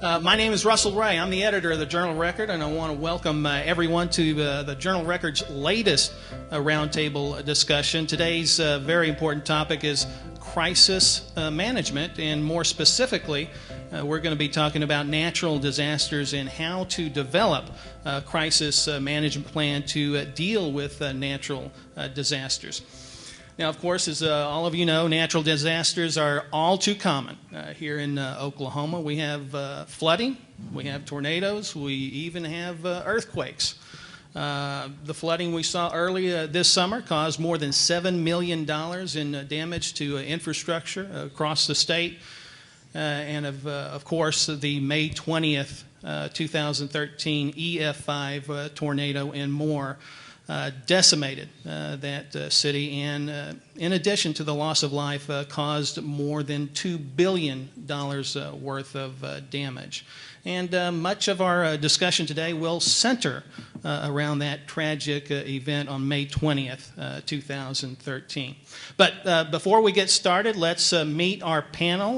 My name is Russell Ray. I'm the editor of the Journal Record, and I want to welcome everyone to the Journal Record's latest roundtable discussion. Today's very important topic is crisis management, and more specifically, we're going to be talking about natural disasters and how to develop a crisis management plan to deal with natural disasters. Now, of course, as all of you know, natural disasters are all too common here in Oklahoma. We have flooding, we have tornadoes, we even have earthquakes. The flooding we saw early this summer caused more than $7 million in damage to infrastructure across the state. And of course, the May 20th, 2013 EF5 tornado and more decimated that city, and in addition to the loss of life, caused more than $2 billion worth of damage. And much of our discussion today will center around that tragic event on May 20th, 2013. But before we get started, let's meet our panel.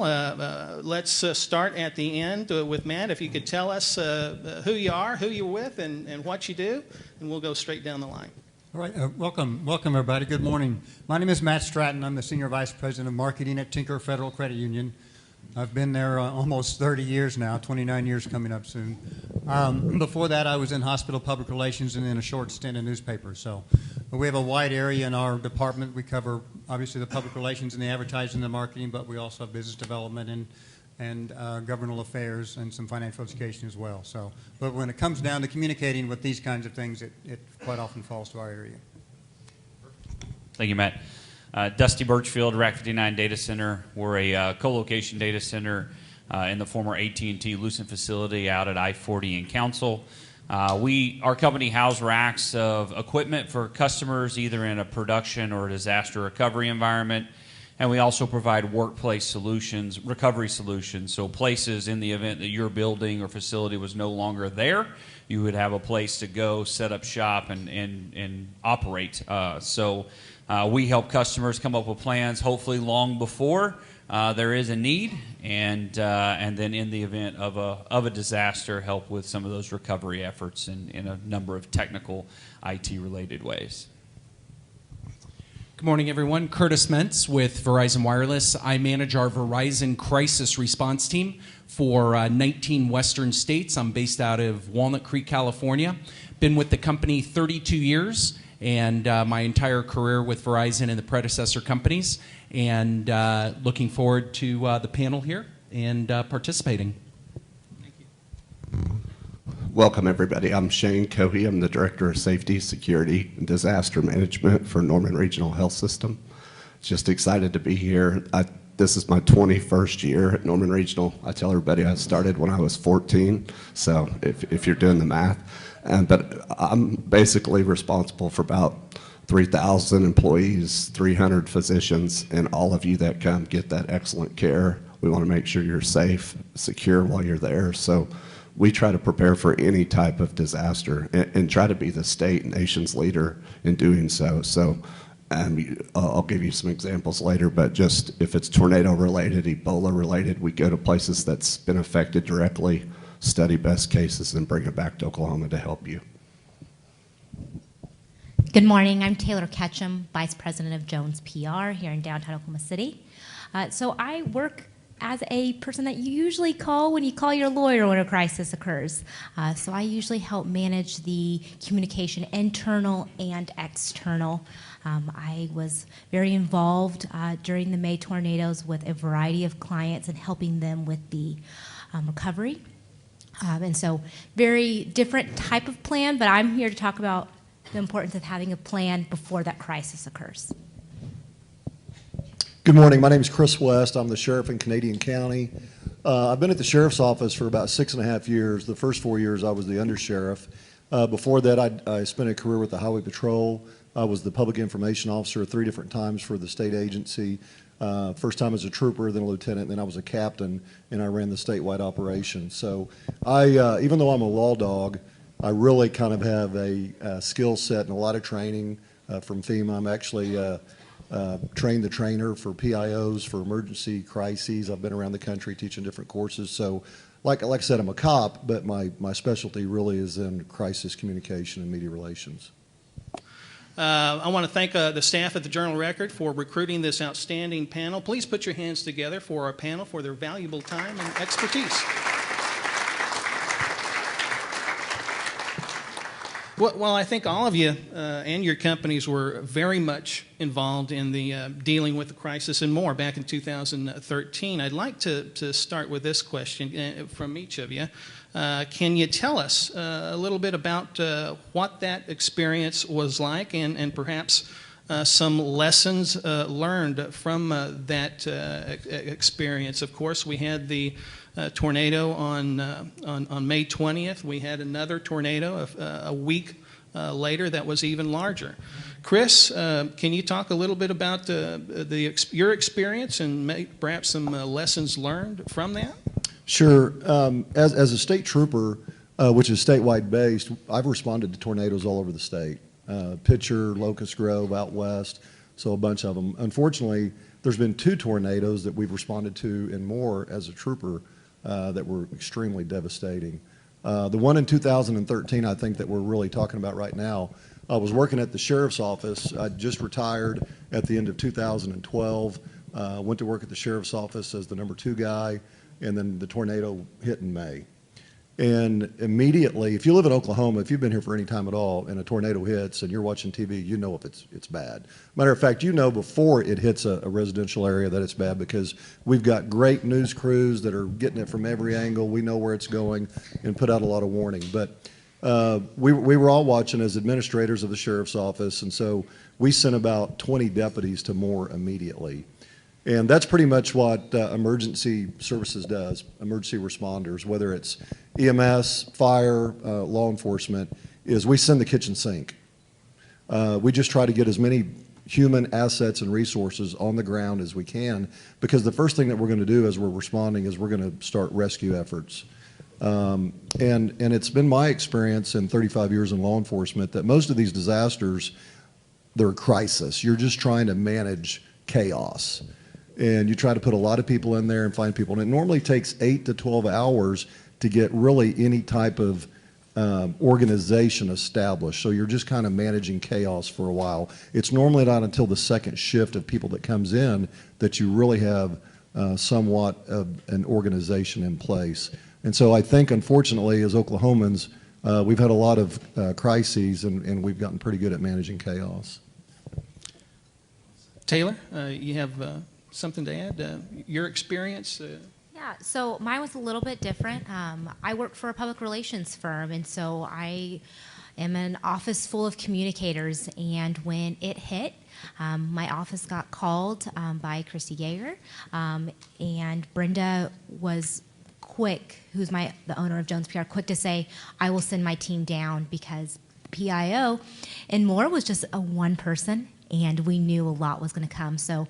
Let's start at the end with Matt. If you could tell us who you are, who you're with, and what you do, and we'll go straight down the line. All right, welcome everybody. Good morning. My name is Matt Stratton. I'm the Senior Vice President of Marketing at Tinker Federal Credit Union. I've been there almost 30 years now, 29 years coming up soon. Before that, I was in hospital public relations and then a short stint in newspapers. So we have a wide area in our department. We cover, obviously, the public relations and the advertising and the marketing, but we also have business development and governmental affairs and some financial education as well. So, but when it comes down to communicating with these kinds of things, it quite often falls to our area. Thank you, Matt. Dusty Birchfield, Rack 59 Data Center. We're a co-location data center in the former AT&T Lucent facility out at I-40 in Council. Our company houses racks of equipment for customers either in a production or a disaster recovery environment. And we also provide workplace solutions, recovery solutions. So places in the event that your building or facility was no longer there, you would have a place to go, set up shop, and operate. We help customers come up with plans, hopefully long before there is a need, and then in the event of a disaster, help with some of those recovery efforts in a number of technical IT-related ways. Good morning, everyone. Curtis Mentz with Verizon Wireless. I manage our Verizon crisis response team for 19 western states. I'm based out of Walnut Creek, California. Been with the company 32 years. And my entire career with Verizon and the predecessor companies, and looking forward to the panel here and participating. Thank you. Welcome, everybody. I'm Shane Cohey. I'm the Director of Safety, Security, and Disaster Management for Norman Regional Health System. Just excited to be here. This is my 21st year at Norman Regional. I tell everybody I started when I was 14, so if you're doing the math. But I'm basically responsible for about 3,000 employees, 300 physicians, and all of you that come get that excellent care. We want to make sure you're safe, secure while you're there. So we try to prepare for any type of disaster and try to be the state and nation's leader in doing so. And I'll give you some examples later, but just if it's tornado related, Ebola related, we go to places that's been affected directly, study best cases, and bring it back to Oklahoma to help you. Good morning. I'm Taylor Ketchum, Vice President of Jones PR here in downtown Oklahoma City. So I work as a person that you usually call when you call your lawyer when a crisis occurs. So I usually help manage the communication, internal and external. I was very involved during the May tornadoes with a variety of clients and helping them with the recovery. And so very different type of plan, but I'm here to talk about the importance of having a plan before that crisis occurs. Good morning. My name is Chris West. I'm the sheriff in Canadian County. I've been at the sheriff's office for about 6.5 years. The first 4 years I was the undersheriff. Before that, I spent a career with the Highway Patrol. I was the public information officer 3 different times for the state agency. First time as a trooper, then a lieutenant, then I was a captain, and I ran the statewide operation. So even though I'm a law dog, I really kind of have a skill set and a lot of training from FEMA. I'm actually trained the trainer for PIOs for emergency crises. I've been around the country teaching different courses. So like I said, I'm a cop, but my specialty really is in crisis communication and media relations. I want to thank the staff at the Journal-Record for recruiting this outstanding panel. Please put your hands together for our panel for their valuable time and expertise. Well, I think all of you and your companies were very much involved in the dealing with the crisis and more back in 2013. I'd like to start with this question from each of you. Can you tell us a little bit about what that experience was like and perhaps some lessons learned from that experience? Of course, we had the tornado on May 20th. We had another tornado a week later that was even larger. Chris, can you talk a little bit about your experience and perhaps some lessons learned from that? Sure. As a state trooper, which is statewide based, I've responded to tornadoes all over the state. Pitcher, Locust Grove, out west, so a bunch of them. Unfortunately, there's been 2 tornadoes that we've responded to and more as a trooper that were extremely devastating. The one in 2013, I think that we're really talking about right now, I was working at the sheriff's office. I just retired at the end of 2012, went to work at the sheriff's office as the number 2 guy, and then the tornado hit in May. And immediately, if you live in Oklahoma, if you've been here for any time at all, and a tornado hits and you're watching TV, you know if it's bad. Matter of fact, you know before it hits a residential area that it's bad because we've got great news crews that are getting it from every angle. We know where it's going and put out a lot of warning. But we were all watching as administrators of the sheriff's office, and so we sent about 20 deputies to Moore immediately. And that's pretty much what emergency services does, emergency responders, whether it's EMS, fire, law enforcement, is we send the kitchen sink. We just try to get as many human assets and resources on the ground as we can, because the first thing that we're going to do as we're responding is we're going to start rescue efforts. And it's been my experience in 35 years in law enforcement that most of these disasters, they're a crisis. You're just trying to manage chaos. And you try to put a lot of people in there and find people. And it normally takes 8 to 12 hours to get really any type of organization established. So you're just kind of managing chaos for a while. It's normally not until the second shift of people that comes in that you really have somewhat of an organization in place. And so I think, unfortunately, as Oklahomans, we've had a lot of crises, and we've gotten pretty good at managing chaos. Taylor, you have something to add? Your experience? Yeah, so mine was a little bit different. I work for a public relations firm, and so I am an office full of communicators. And when it hit, my office got called by Christy Yeager, and Brenda was quick, who's the owner of Jones PR, quick to say, I will send my team down, because PIO and Moore was just a one person, and we knew a lot was going to come. So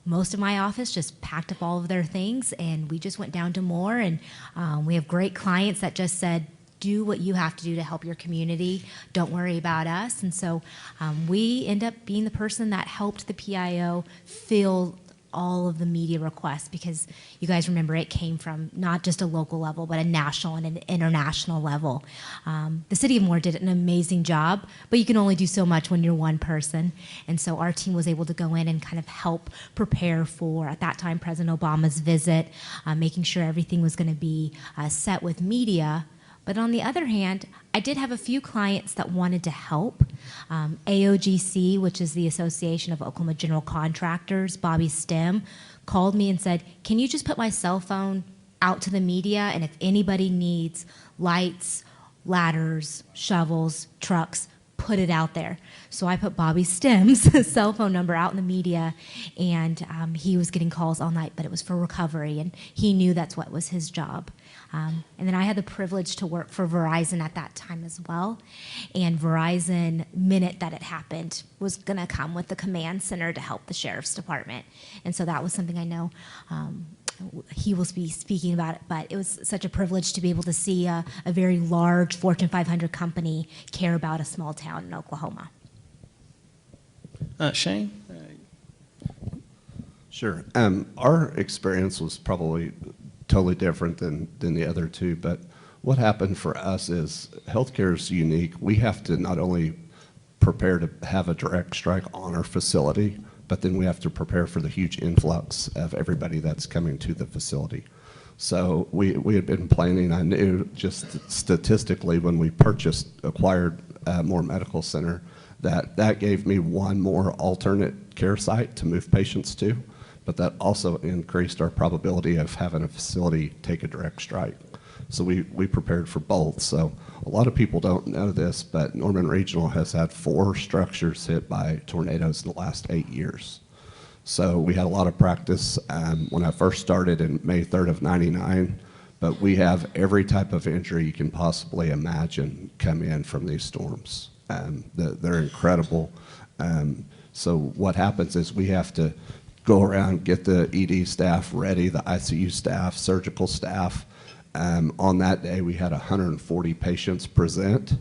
most of my office just packed up all of their things, and we just went down to Moore, and we have great clients that just said, do what you have to do to help your community. Don't worry about us. And so we end up being the person that helped the PIO fill all of the media requests, because you guys remember it came from not just a local level, but a national and an international level. The city of Moore did an amazing job, but you can only do so much when you're one person. And so our team was able to go in and kind of help prepare for, at that time, President Obama's visit, making sure everything was going to be set with media. But on the other hand, I did have a few clients that wanted to help. AOGC, which is the Association of Oklahoma General Contractors, Bobby Stem, called me and said, can you just put my cell phone out to the media, and if anybody needs lights, ladders, shovels, trucks, put it out there. So I put Bobby Stem's cell phone number out in the media, and he was getting calls all night, but it was for recovery, and he knew that's what was his job. And then I had the privilege to work for Verizon at that time as well. And Verizon, minute that it happened, was going to come with the command center to help the sheriff's department. And so that was something I know he will be speaking about it, but it was such a privilege to be able to see a very large Fortune 500 company care about a small town in Oklahoma. Shane? Sure. Our experience was probably totally different than the other two. But what happened for us is healthcare is unique. We have to not only prepare to have a direct strike on our facility, but then we have to prepare for the huge influx of everybody that's coming to the facility. So we had been planning. I knew just statistically when we acquired Moore Medical Center, that gave me one more alternate care site to move patients to, but that also increased our probability of having a facility take a direct strike. So we prepared for both. So a lot of people don't know this, but Norman Regional has had 4 structures hit by tornadoes in the last 8 years. So we had a lot of practice when I first started in May 3rd of '99, but we have every type of injury you can possibly imagine come in from these storms. They're incredible. So what happens is we have to go around, get the ED staff ready, the ICU staff, surgical staff. On that day, we had 140 patients present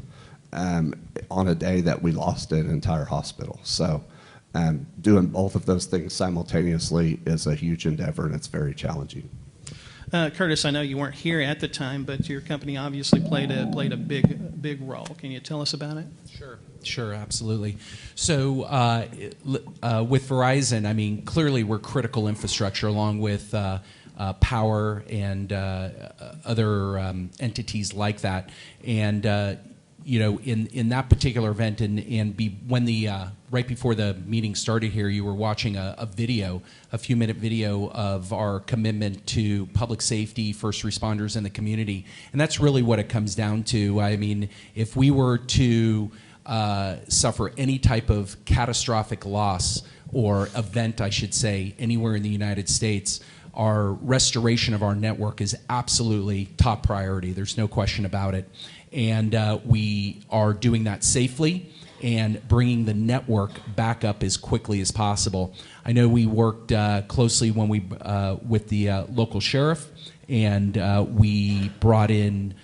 on a day that we lost an entire hospital. So doing both of those things simultaneously is a huge endeavor, and it's very challenging. Curtis, I know you weren't here at the time, but your company obviously played a big role. Can you tell us about it? Sure, absolutely. So with Verizon, I mean, clearly we're critical infrastructure along with power and other entities like that. And you know, in that particular event, when the right before the meeting started here, you were watching a video, a few-minute video of our commitment to public safety, first responders, and the community, and that's really what it comes down to. I mean, if we were to suffer any type of catastrophic loss or event, I should say, anywhere in the United States, our restoration of our network is absolutely top priority. There's no question about it. And we are doing that safely and bringing the network back up as quickly as possible. I know we worked closely when with the local sheriff, and we brought in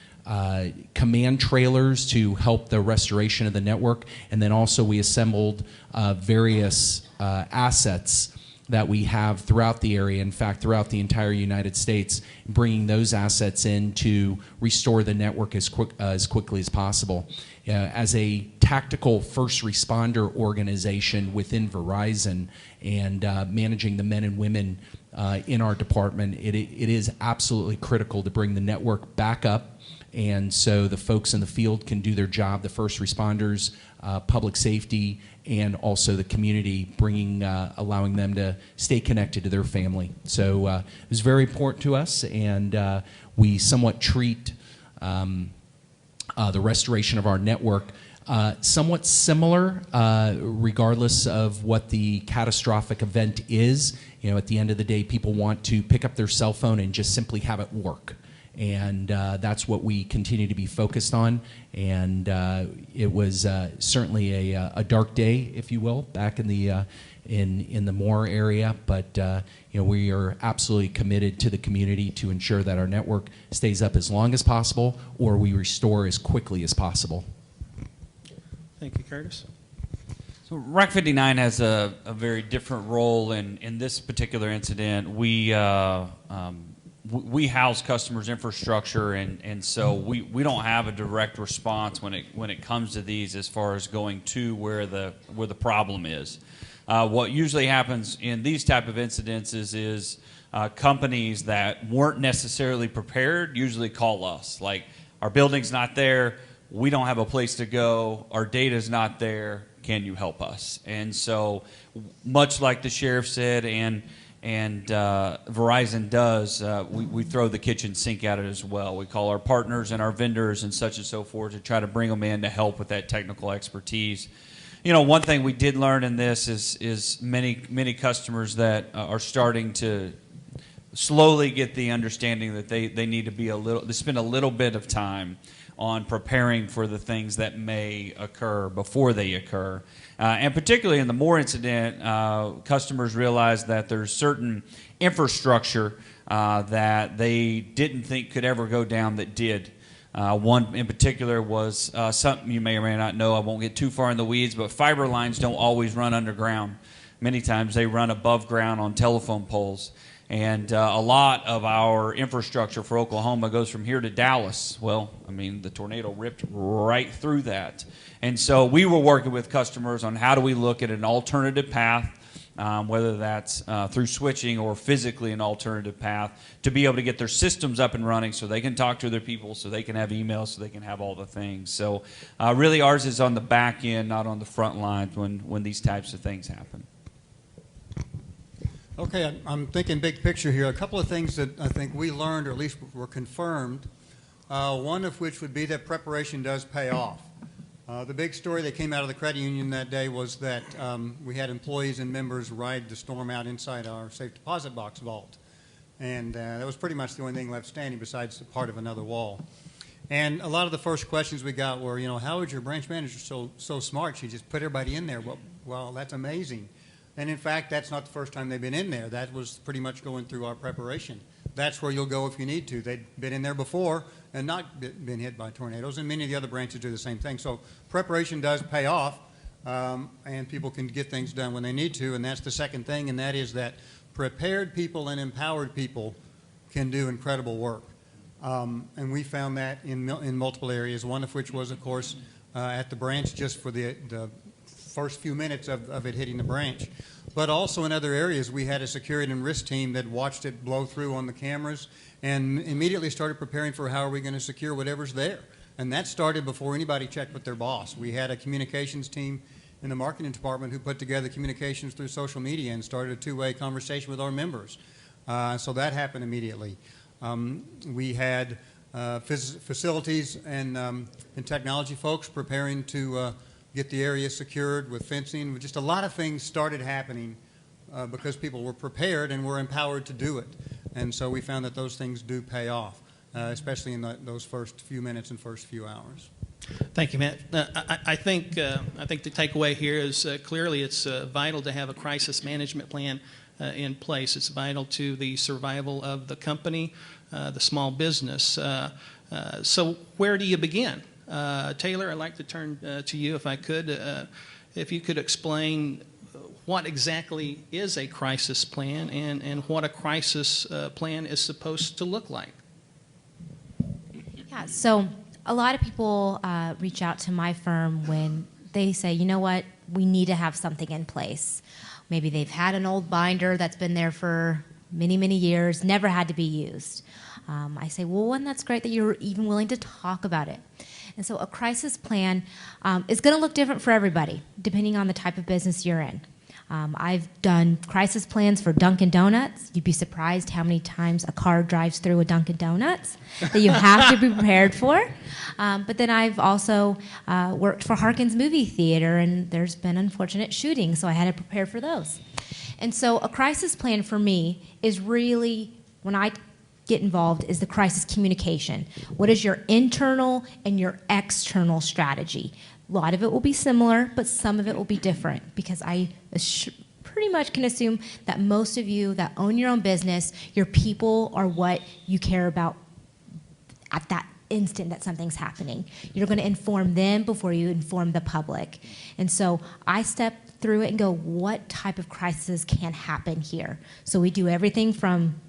command trailers to help the restoration of the network, and then also we assembled various assets that we have throughout the area, in fact, throughout the entire United States, bringing those assets in to restore the network as quickly as possible. As a tactical first responder organization within Verizon and managing the men and women in our department, it is absolutely critical to bring the network back up, and so the folks in the field can do their job, the first responders, public safety, and also the community, allowing them to stay connected to their family. So it was very important to us, and we somewhat treat the restoration of our network somewhat similar, regardless of what the catastrophic event is. You know, at the end of the day, people want to pick up their cell phone and just simply have it work. And that's what we continue to be focused on. And it was certainly a dark day, if you will, back in the Moore area. But you know, we are absolutely committed to the community to ensure that our network stays up as long as possible, or we restore as quickly as possible. Thank you, Curtis. So RAC 59 has a very different role in this particular incident. We house customers' infrastructure, and so we don't have a direct response when it comes to these as far as going to where the problem is. What usually happens in these type of incidents is companies that weren't necessarily prepared usually call us. Like, our building's not there, we don't have a place to go, our data's not there, can you help us? And so, much like the sheriff said, and Verizon does, we throw the kitchen sink at it as well. We call our partners and our vendors and such and so forth to try to bring them in to help with that technical expertise. You know, one thing we did learn in this is many customers that are starting to slowly get the understanding that they need to they spend a little bit of time on preparing for the things that may occur before they occur. And particularly in the Moore incident, customers realized that there's certain infrastructure that they didn't think could ever go down that did. One in particular was something you may or may not know. I won't get too far in the weeds, but fiber lines don't always run underground. Many times they run above ground on telephone poles. And a lot of our infrastructure for Oklahoma goes from here to Dallas. Well, I mean, the tornado ripped right through that. And so we were working with customers on how do we look at an alternative path, whether that's through switching or physically an alternative path, to be able to get their systems up and running so they can talk to their people, so they can have emails, so they can have all the things. So really ours is on the back end, not on the front lines when these types of things happen. Okay, I'm thinking big picture here. A couple of things that I think we learned, or at least were confirmed, one of which would be that preparation does pay off. The big story that came out of the credit union that day was that we had employees and members ride the storm out inside our safe deposit box vault. And that was pretty much the only thing left standing besides part of another wall. And a lot of the first questions we got were, how is your branch manager so smart? She just put everybody in there. Well, that's amazing. And in fact, that's not the first time they've been in there. That was pretty much going through our preparation. That's where you'll go if you need to. They'd been in there before and not been hit by tornadoes, and many of the other branches do the same thing. So preparation does pay off, and people can get things done when they need to, and that's the second thing, and that is that prepared people and empowered people can do incredible work. And we found that in multiple areas, one of which was, of course, at the branch just for the first few minutes of it hitting the branch. But also in other areas, we had a security and risk team that watched it blow through on the cameras and immediately started preparing for how are we going to secure whatever's there. And that started before anybody checked with their boss. We had a communications team in the marketing department who put together communications through social media and started a two-way conversation with our members. So that happened immediately. We had facilities and technology folks preparing to get the area secured with fencing. Just a lot of things started happening because people were prepared and were empowered to do it. And so we found that those things do pay off, especially in those first few minutes and first few hours. Thank you, Matt. I think the takeaway here is clearly it's vital to have a crisis management plan in place. It's vital to the survival of the company, the small business. So where do you begin? Taylor, I'd like to turn to you if I could. If you could explain what exactly is a crisis plan and what a crisis plan is supposed to look like. Yeah, so a lot of people reach out to my firm when they say, you know what, we need to have something in place. Maybe they've had an old binder that's been there for many, many years, never had to be used. I say, well, one, that's great that you're even willing to talk about it. And so a crisis plan is going to look different for everybody, depending on the type of business you're in. I've done crisis plans for Dunkin' Donuts. You'd be surprised how many times a car drives through a Dunkin' Donuts that you have to be prepared for. But then I've also worked for Harkins Movie Theater, and there's been unfortunate shootings, so I had to prepare for those. And so a crisis plan for me is really, when I get involved, is the crisis communication. What is your internal and your external strategy? A lot of it will be similar, but some of it will be different, because I pretty much can assume that most of you that own your own business, your people are what you care about at that instant that something's happening. You're going to inform them before you inform the public. And so I step through it and go, what type of crisis can happen here? So we do everything from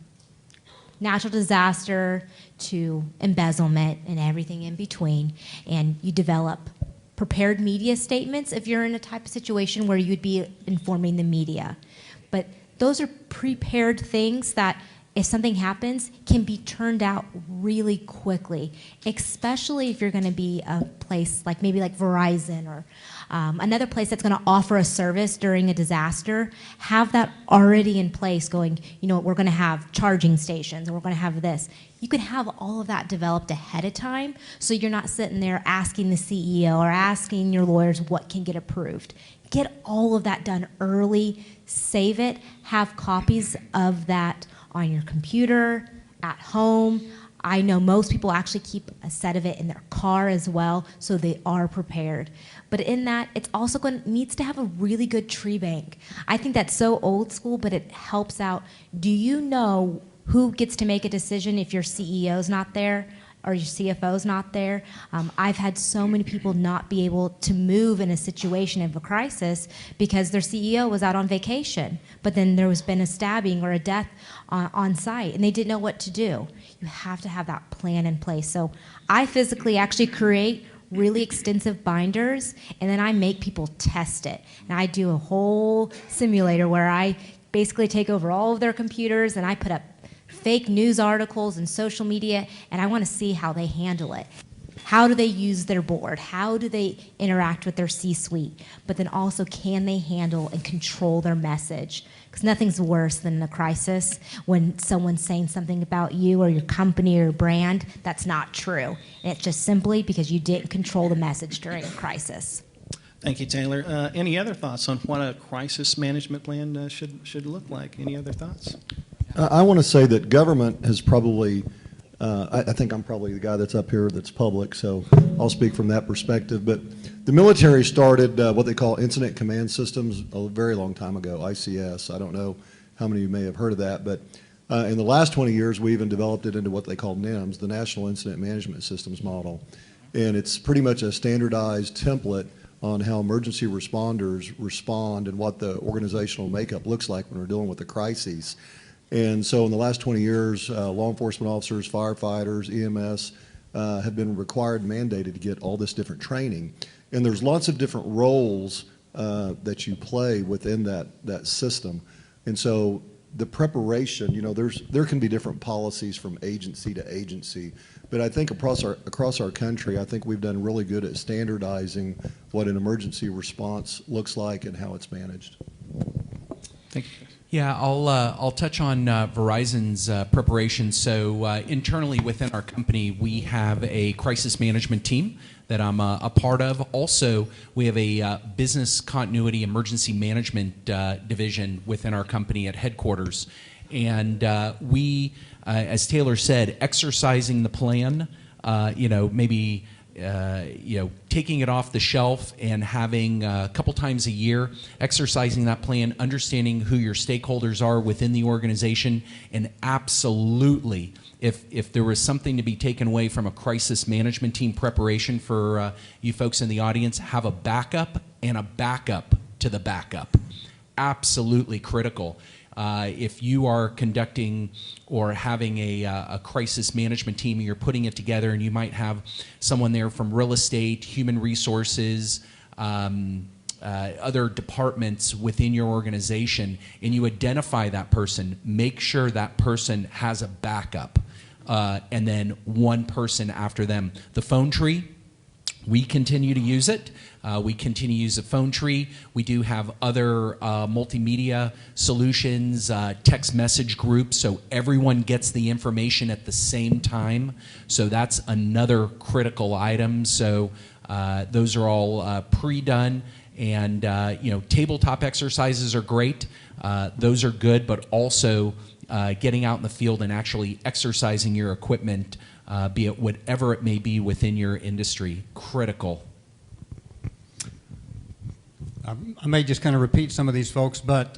natural disaster to embezzlement and everything in between, and you develop prepared media statements if you're in a type of situation where you'd be informing the media. But those are prepared things that, if something happens, can be turned out really quickly, especially if you're going to be a place like maybe like Verizon or another place that's going to offer a service during a disaster. Have that already in place going, you know, we're going to have charging stations, and we're going to have this. You can have all of that developed ahead of time, so you're not sitting there asking the CEO or asking your lawyers what can get approved. Get all of that done early, save it, have copies of that on your computer, at home. I know most people actually keep a set of it in their car as well, so they are prepared. But in that, it's also needs to have a really good tree bank. I think that's so old school, but it helps out. Do you know who gets to make a decision if your CEO's not there? or your CFO's not there. I've had so many people not be able to move in a situation of a crisis because their CEO was out on vacation, but then there was been a stabbing or a death on site, and they didn't know what to do. You have to have that plan in place. So I physically actually create really extensive binders, and then I make people test it. And I do a whole simulator where I basically take over all of their computers, and I put up fake news articles and social media, and I want to see how they handle it. How do they use their board? How do they interact with their C-suite? But then also, can they handle and control their message? Because nothing's worse than a crisis when someone's saying something about you or your company or your brand that's not true. And it's just simply because you didn't control the message during a crisis. Thank you, Taylor. Any other thoughts on what a crisis management plan should look like? Any other thoughts? I want to say that government has probably, I think I'm probably the guy that's up here that's public, so I'll speak from that perspective. But the military started what they call incident command systems a very long time ago, ICS. I don't know how many of you may have heard of that, but in the last 20 years, we even developed it into what they call NIMS, the National Incident Management Systems Model. And it's pretty much a standardized template on how emergency responders respond and what the organizational makeup looks like when we're dealing with the crises. And so in the last 20 years, law enforcement officers, firefighters, EMS have been required and mandated to get all this different training. And there's lots of different roles that you play within that system. And so the preparation, you know, there can be different policies from agency to agency. But I think across our country, I think we've done really good at standardizing what an emergency response looks like and how it's managed. Thank you. Yeah, I'll touch on Verizon's preparation. So internally within our company, we have a crisis management team that I'm a part of. Also, we have a business continuity emergency management division within our company at headquarters. And we, as Taylor said, exercising the plan, maybe taking it off the shelf and having a couple times a year, exercising that plan, understanding who your stakeholders are within the organization, and absolutely, if there was something to be taken away from a crisis management team preparation for you folks in the audience, have a backup and a backup to the backup. Absolutely critical. If you are conducting or having a crisis management team and you're putting it together, and you might have someone there from real estate, human resources, other departments within your organization, and you identify that person, make sure that person has a backup, and then one person after them. The phone tree, we continue to use it. We continue to use a phone tree. We do have other multimedia solutions, text message groups, so everyone gets the information at the same time. So that's another critical item. So those are all pre-done. And tabletop exercises are great. Those are good, but also getting out in the field and actually exercising your equipment, be it whatever it may be within your industry, critical. I may just kind of repeat some of these folks, but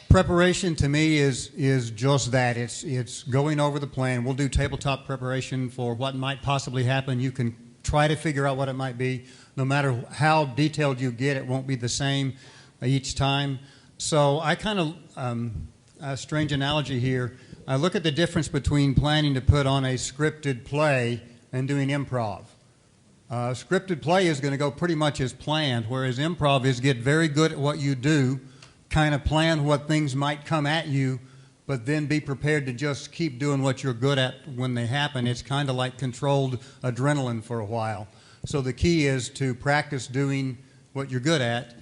preparation to me is just that. It's going over the plan. We'll do tabletop preparation for what might possibly happen. You can try to figure out what it might be. No matter how detailed you get, it won't be the same each time. So I kind of, a strange analogy here, I look at the difference between planning to put on a scripted play and doing improv. Scripted play is going to go pretty much as planned, whereas improv is get very good at what you do, kind of plan what things might come at you, but then be prepared to just keep doing what you're good at when they happen. It's kind of like controlled adrenaline for a while. So the key is to practice doing what you're good at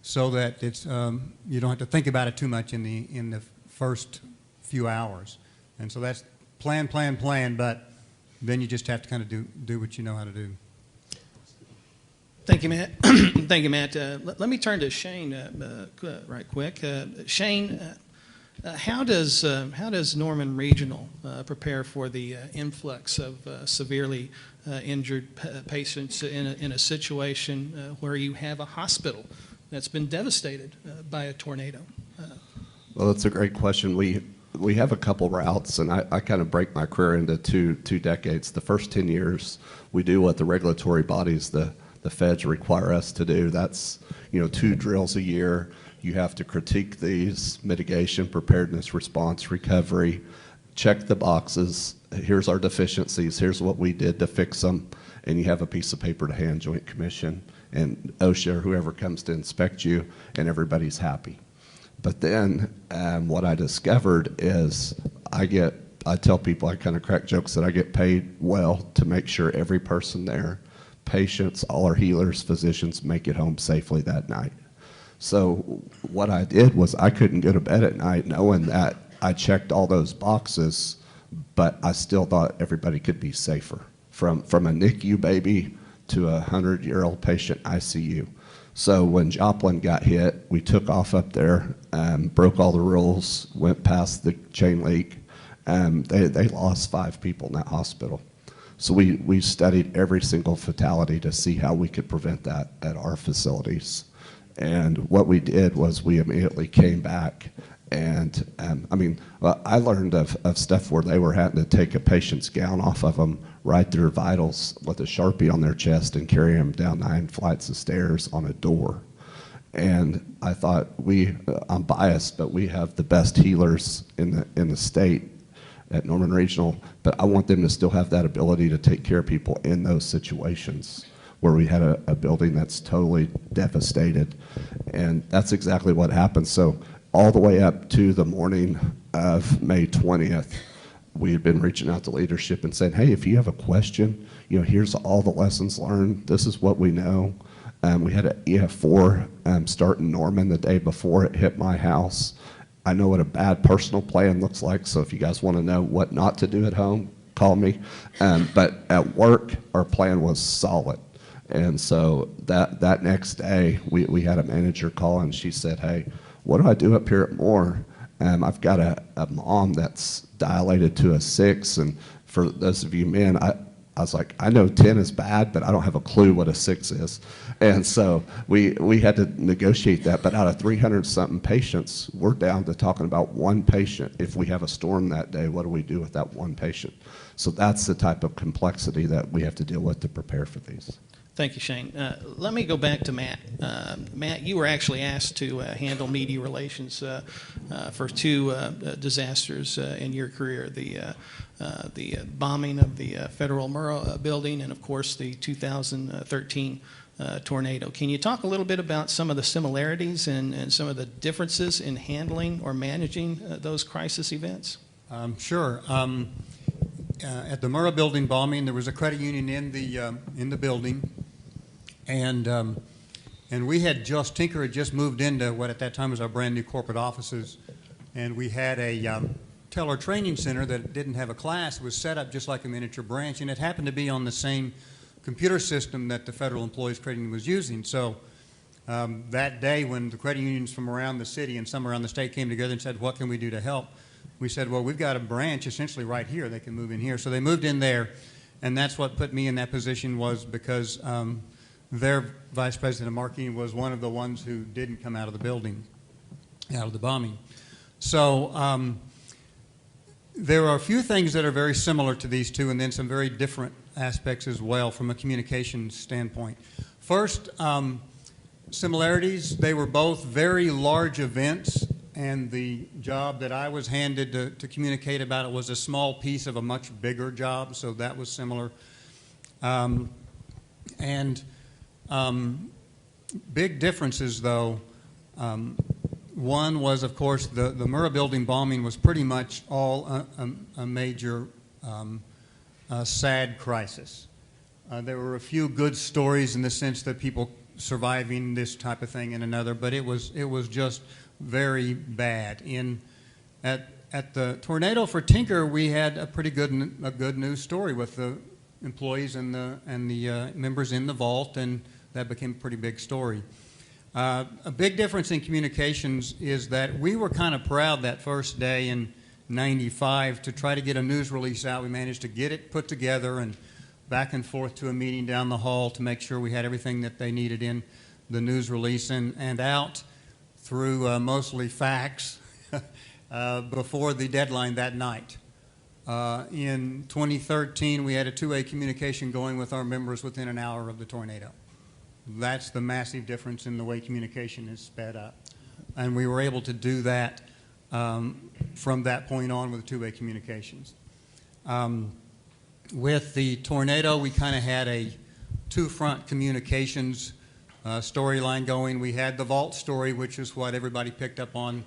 so that it's you don't have to think about it too much in the first few hours. And so that's plan, but then you just have to kind of do what you know how to do. Thank you, Matt. Thank you, Matt. Let me turn to Shane right quick. Shane, how does Norman Regional prepare for the influx of severely injured patients in a situation where you have a hospital that's been devastated by a tornado? Well, that's a great question. we have a couple routes, and I kind of break my career into two decades. The first 10 years, we do what the regulatory bodies, the feds require us to do. That's 2 drills a year. You have to critique these: mitigation, preparedness, response, recovery, check the boxes. Here's our deficiencies. Here's what we did to fix them. And you have a piece of paper to hand Joint Commission and OSHA or whoever comes to inspect you, and everybody's happy. But then what I discovered is I tell people, I kind of crack jokes that I get paid well to make sure every person there, patients, all our healers, physicians, make it home safely that night. So what I did was I couldn't go to bed at night knowing that I checked all those boxes, but I still thought everybody could be safer. From a NICU baby to a 100-year-old patient ICU. So when Joplin got hit, we took off up there, broke all the rules, went past the chain leak. They lost 5 people in that hospital. So we studied every single fatality to see how we could prevent that at our facilities. And what we did was we immediately came back. And I learned of stuff where they were having to take a patient's gown off of them, write their vitals with a Sharpie on their chest, and carry them down 9 flights of stairs on a door. And I thought, I'm biased, but we have the best healers in the state at Norman Regional, but I want them to still have that ability to take care of people in those situations where we had a building that's totally devastated. And that's exactly what happened. So all the way up to the morning of May 20th, we had been reaching out to leadership and saying, hey, if you have a question, here's all the lessons learned. This is what we know. We had an EF4 start in Norman the day before it hit my house. I know what a bad personal plan looks like, so if you guys want to know what not to do at home, call me. But at work, our plan was solid. And so that next day, we had a manager call, and she said, hey, what do I do up here at Moore? I've got a mom that's dilated to a 6, and for those of you men, I was like, I know 10 is bad, but I don't have a clue what a 6 is. And so we had to negotiate that, but out of 300-something patients, we're down to talking about one patient. If we have a storm that day, what do we do with that one patient? So that's the type of complexity that we have to deal with to prepare for these. Thank you, Shane. Let me go back to Matt. Matt, you were actually asked to handle media relations for 2 disasters in your career, the bombing of the Federal Murrah building and, of course, the 2013 tornado. Can you talk a little bit about some of the similarities and some of the differences in handling or managing those crisis events? Sure. At the Murrah building bombing, there was a credit union in the building, and we had Tinker had just moved into what at that time was our brand new corporate offices, and we had a teller training center that didn't have a class. It was set up just like a miniature branch, and it happened to be on the same computer system that the Federal Employees Credit Union was using. So that day, when the credit unions from around the city and some around the state came together and said, what can we do to help? We said, well, we've got a branch essentially right here. They can move in here. So they moved in there, and that's what put me in that position, was because their vice president of marketing was one of the ones who didn't come out of the building, out of the bombing. So there are a few things that are very similar to these two, and then some very different aspects as well from a communication standpoint. First, similarities. They were both very large events, and the job that I was handed to communicate about it was a small piece of a much bigger job, so that was similar. Big differences, though. One was, of course, the Murrah building bombing was pretty much all a major sad crisis. There were a few good stories in the sense that people surviving this type of thing and another, but it was just very bad. At the tornado for Tinker, we had a pretty good news story with the employees and the members in the vault, and that became a pretty big story. A big difference in communications is that we were kind of proud that first day in '95 to try to get a news release out. We managed to get it put together and back and forth to a meeting down the hall to make sure we had everything that they needed in the news release and out through mostly fax before the deadline that night. In 2013, we had a two-way communication going with our members within an hour of the tornado. That's the massive difference in the way communication is sped up. And we were able to do that from that point on with two-way communications. With the tornado, we kind of had a two-front communications storyline going. We had the vault story, which is what everybody picked up on,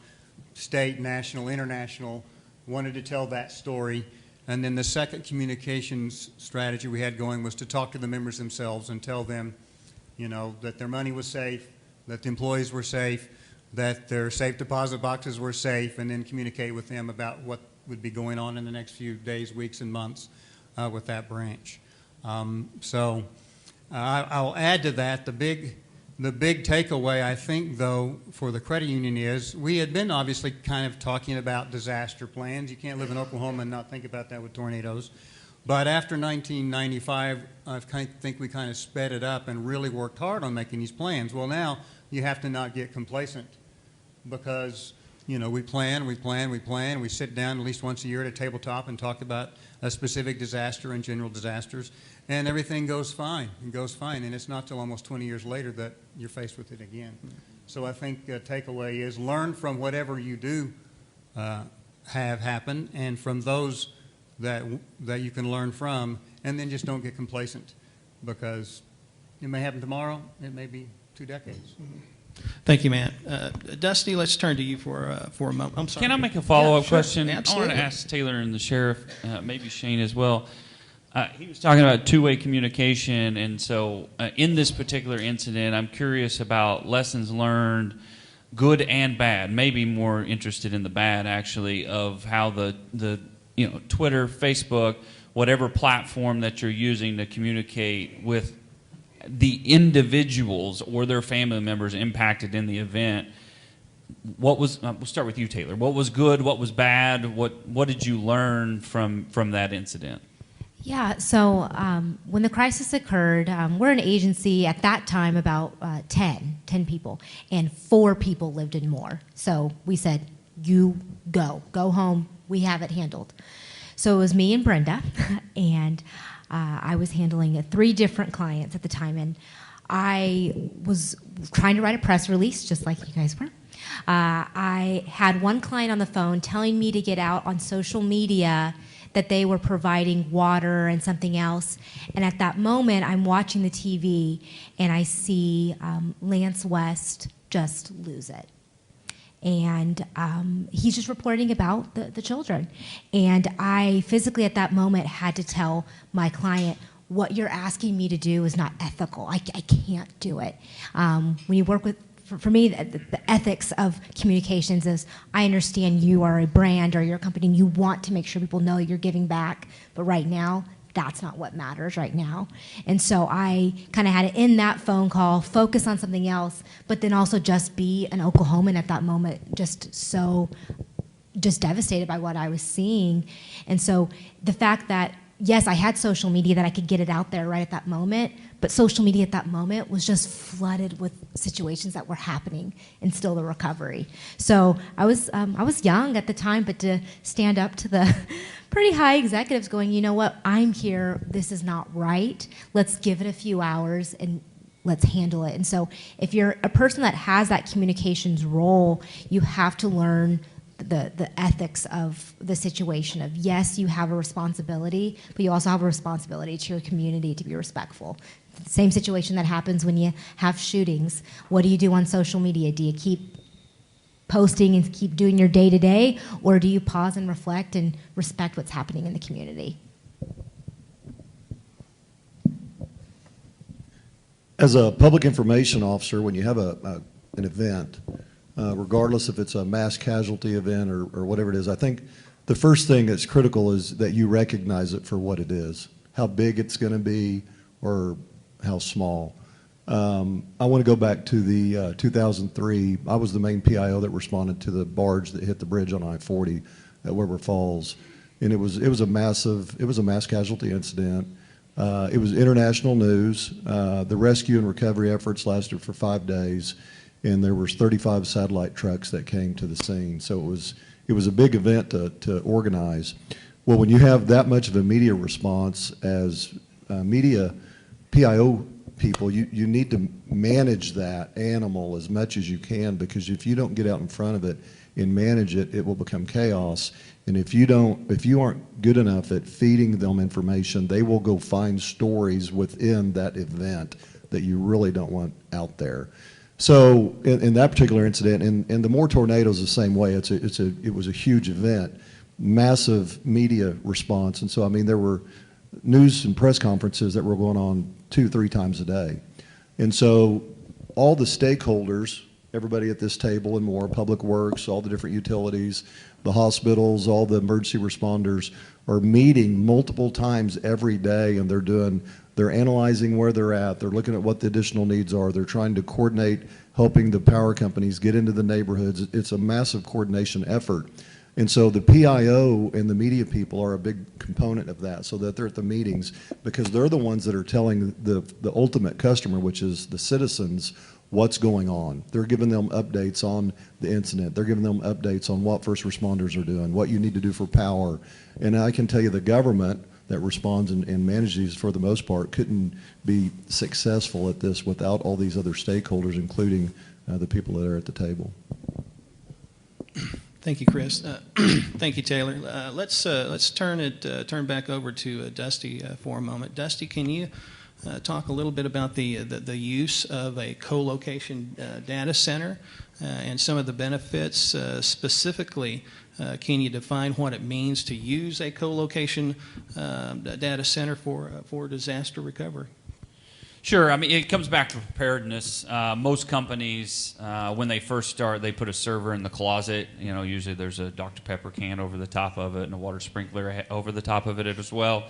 state, national, international, wanted to tell that story. And then the second communications strategy we had going was to talk to the members themselves and tell them, you know, that their money was safe, that the employees were safe, that their safe deposit boxes were safe, and then communicate with them about what would be going on in the next few days, weeks, and months with that branch. I'll add to that, the big takeaway, I think, though, for the credit union is we had been obviously kind of talking about disaster plans. You can't live in Oklahoma and not think about that with tornadoes. But after 1995, I think we kind of sped it up and really worked hard on making these plans. Well, now you have to not get complacent because, you know, we plan, we sit down at least once a year at a tabletop and talk about a specific disaster and general disasters, and everything goes fine. It goes fine, and it's not till almost 20 years later that you're faced with it again. So I think the takeaway is learn from whatever you do have happen, and from those that you can learn from, and then just don't get complacent, because it may happen tomorrow, it may be 2 decades. Thank you, Matt. Dusty, let's turn to you for a moment. I'm sorry. Can I make a follow-up sure. question? Absolutely. I want to ask Taylor and the sheriff, maybe Shane as well. He was talking about two-way communication, and so in this particular incident, I'm curious about lessons learned, good and bad. Maybe more interested in the bad, actually, of how the Twitter, Facebook, whatever platform that you're using to communicate with the individuals or their family members impacted in the event. What was? We'll start with you, Taylor. What was good? What was bad? What did you learn from that incident? Yeah, so when the crisis occurred, we're an agency at that time about 10 people, and 4 people lived in Moore. So we said, you go home, we have it handled. So it was me and Brenda, and I was handling 3 different clients at the time, and I was trying to write a press release, just like you guys were. I had one client on the phone telling me to get out on social media that they were providing water and something else. And at that moment, I'm watching the TV, and I see Lance West just lose it. And he's just reporting about the children. And I physically, at that moment, had to tell my client, what you're asking me to do is not ethical. I can't do it. When you work with, for me, the ethics of communications is, I understand you are a brand or you're a company and you want to make sure people know you're giving back, but right now, that's not what matters right now. And so I kind of had to end that phone call, focus on something else, but then also just be an Oklahoman at that moment, just devastated by what I was seeing. And so the fact that, yes, I had social media that I could get it out there right at that moment, but social media at that moment was just flooded with situations that were happening and still the recovery. So I was young at the time, but to stand up to the pretty high executives going, you know what, I'm here, this is not right, let's give it a few hours and let's handle it. And so if you're a person that has that communications role, you have to learn the ethics of the situation of, yes, you have a responsibility, but you also have a responsibility to your community to be respectful. Same situation that happens when you have shootings. What do you do on social media? Do you keep posting and keep doing your day-to-day, or do you pause and reflect and respect what's happening in the community? As a public information officer, when you have an event, regardless if it's a mass casualty event or whatever it is, I think the first thing that's critical is that you recognize it for what it is, how big it's going to be or how small. I want to go back to the 2003. I was the main PIO that responded to the barge that hit the bridge on I-40 at Weber Falls, and it was a mass casualty incident. It was international news. The rescue and recovery efforts lasted for 5 days, and there was 35 satellite trucks that came to the scene. So it was a big event to organize. Well, when you have that much of a media response as media PIO people, you need to manage that animal as much as you can, because if you don't get out in front of it and manage it, it will become chaos. And if you aren't good enough at feeding them information, they will go find stories within that event that you really don't want out there. So in that particular incident, and the Moore tornadoes the same way. It was a huge event, massive media response, and so I mean there were news and press conferences that were going on 2-3 times a day, and so all the stakeholders, everybody at this table and more, Public Works, all the different utilities, the hospitals, all the emergency responders are meeting multiple times every day, and they're analyzing where they're at, they're looking at what the additional needs are, they're trying to coordinate helping the power companies get into the neighborhoods. It's a massive coordination effort. And so the PIO and the media people are a big component of that, so that they're at the meetings, because they're the ones that are telling the ultimate customer, which is the citizens, what's going on. They're giving them updates on the incident. They're giving them updates on what first responders are doing, what you need to do for power. And I can tell you the government that responds and manages these, for the most part, couldn't be successful at this without all these other stakeholders, including the people that are at the table. Thank you, Chris. Thank you, Taylor. Let's turn back over to Dusty for a moment. Dusty, can you talk a little bit about the use of a co-location data center and some of the benefits? Specifically, can you define what it means to use a co-location data center for disaster recovery? Sure. I mean, it comes back to preparedness. Most companies, when they first start, they put a server in the closet. You know, usually there's a Dr. Pepper can over the top of it and a water sprinkler over the top of it as well.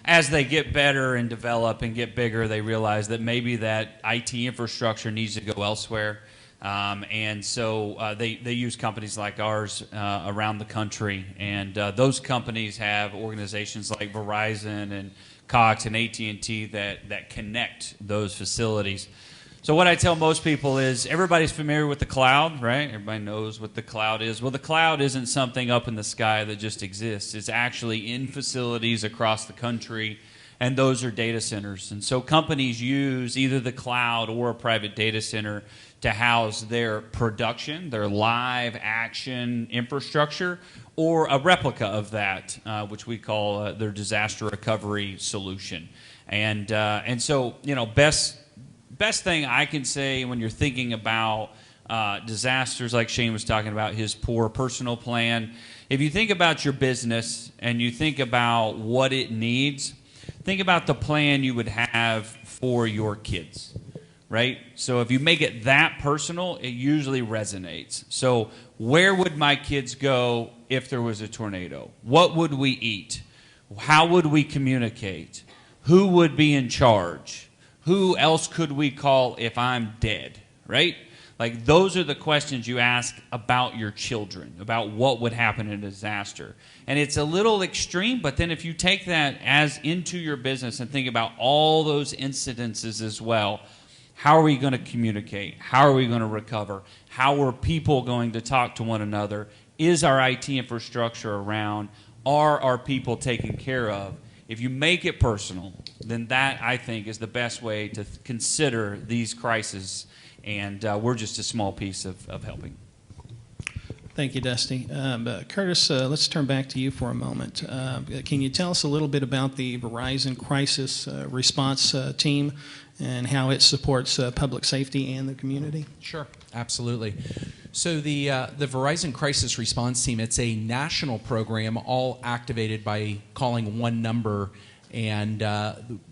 As they get better and develop and get bigger, they realize that maybe that IT infrastructure needs to go elsewhere. And so they use companies like ours around the country. And those companies have organizations like Verizon and Cox and AT&T that connect those facilities. So what I tell most people is everybody's familiar with the cloud, right? Everybody knows what the cloud is. Well, the cloud isn't something up in the sky that just exists. It's actually in facilities across the country, and those are data centers. And so companies use either the cloud or a private data center to house their production, their live action infrastructure, or a replica of that, which we call their disaster recovery solution. And so, you know, best thing I can say when you're thinking about disasters, like Shane was talking about, his poor personal plan, if you think about your business and you think about what it needs, think about the plan you would have for your kids, right? So if you make it that personal, it usually resonates. So where would my kids go if there was a tornado? What would we eat? How would we communicate? Who would be in charge? Who else could we call if I'm dead, right? Like, those are the questions you ask about your children, about what would happen in a disaster. And it's a little extreme, but then if you take that as into your business and think about all those incidences as well, how are we going to communicate? How are we going to recover? How are people going to talk to one another? Is our IT infrastructure around? Are our people taken care of? If you make it personal, then that, I think, is the best way to consider these crises, and we're just a small piece of helping. Thank you, Dusty. Curtis, let's turn back to you for a moment. Can you tell us a little bit about the Verizon Crisis Response Team and how it supports public safety and the community? Sure, absolutely. So the Verizon Crisis Response Team, it's a national program, all activated by calling one number, and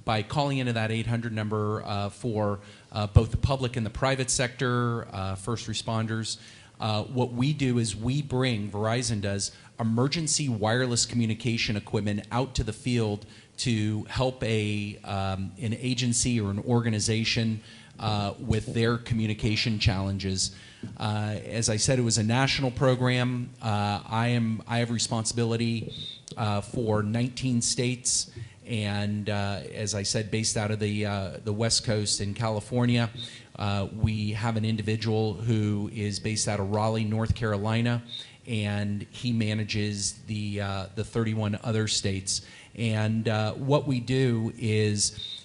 by calling into that 800 number for both the public and the private sector, first responders. What we do is we bring, Verizon does, emergency wireless communication equipment out to the field to help an agency or an organization with their communication challenges. As I said, it was a national program. I have responsibility for 19 states, and as I said, based out of the West Coast in California. We have an individual who is based out of Raleigh, North Carolina, and he manages the 31 other states. And what we do is,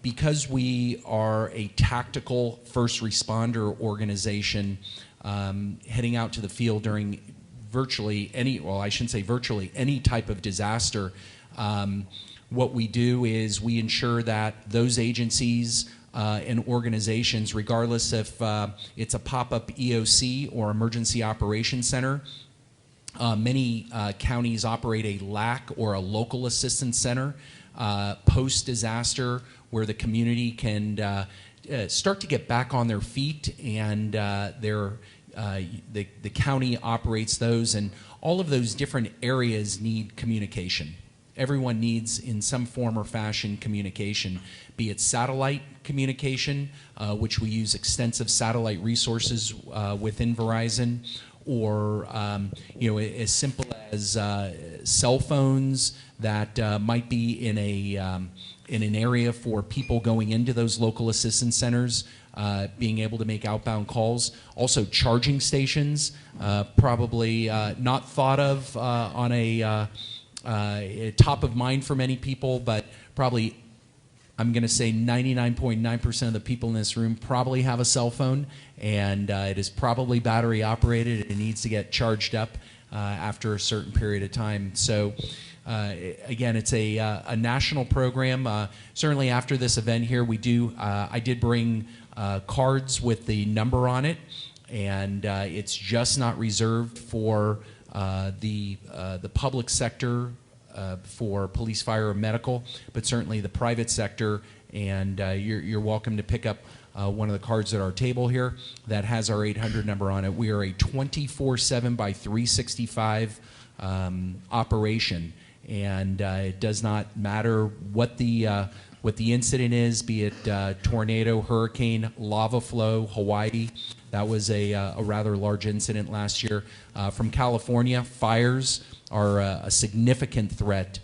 because we are a tactical first responder organization, heading out to the field during virtually any type of disaster, what we do is we ensure that those agencies and organizations, regardless if it's a pop-up EOC or Emergency Operations Center, many counties operate a LAC or a Local Assistance Center post-disaster, where the community can start to get back on their feet, and the county operates those, and all of those different areas need communication. Everyone needs, in some form or fashion, communication, be it satellite communication, which we use extensive satellite resources within Verizon, or as simple as cell phones that might be in an area for people going into those local assistance centers, being able to make outbound calls. Also, charging stations, probably not thought of on a top of mind for many people, but probably, I'm going to say 99.9% of the people in this room probably have a cell phone, and it is probably battery operated. It needs to get charged up after a certain period of time. So again, it's a national program. Certainly after this event here, I did bring cards with the number on it, and it's just not reserved for the public sector, for police, fire, or medical, but certainly the private sector. And you're welcome to pick up one of the cards at our table here that has our 800 number on it. We are a 24/7 by 365 operation, and it does not matter what the incident is, be it tornado, hurricane, lava flow, Hawaii. That was a rather large incident last year. From California, fires are a significant threat